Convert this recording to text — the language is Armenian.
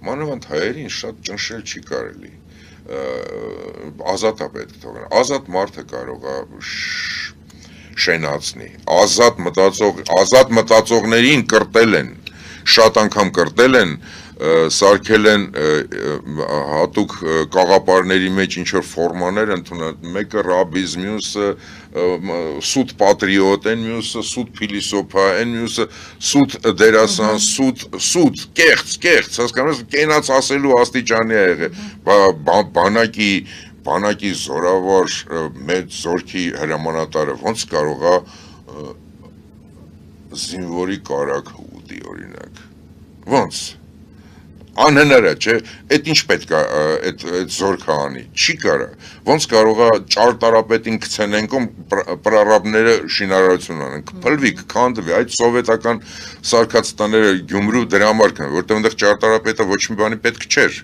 մանավանդ հայերին շատ ճնշել չի կարելի, ազատ է պետք թողնել, ազատ մարդը կարող է շենացնի, ազատ մտածողներին կրտել են, շատ անգամ կրտել են, սարքել են հատուկ կաղապարների մեջ ինչ-որ ֆորմաներ ընդունել, մեկը ռաբիզ, մյուսը սուտ պատրիոտ են, մյուսը սուտ փիլիսոփա են, մյուսը սուտ դերասան, սուտ, կեղծ, հասկանում ես, կենաց ասելու աստիճանի է եղել, բանակի զորավար մեծ զորքի հրամանատարը ոնց կարող է զինվորի կարագ ուտի օրինակ, ոնց, անհնար է, չէ, այդ ինչ պետք է այդ զորքը անի, չի կարա, ոնց կարող է ճարտարապետին քցենենկոմ պրարաբները շինարարություն անեն, կփլվի, կքանդվի, այդ սովետական սարքած տները Գյումրու դրա համար կան, որտեղ այնտեղ ճարտարապետը ոչ մի բանի պետք չէր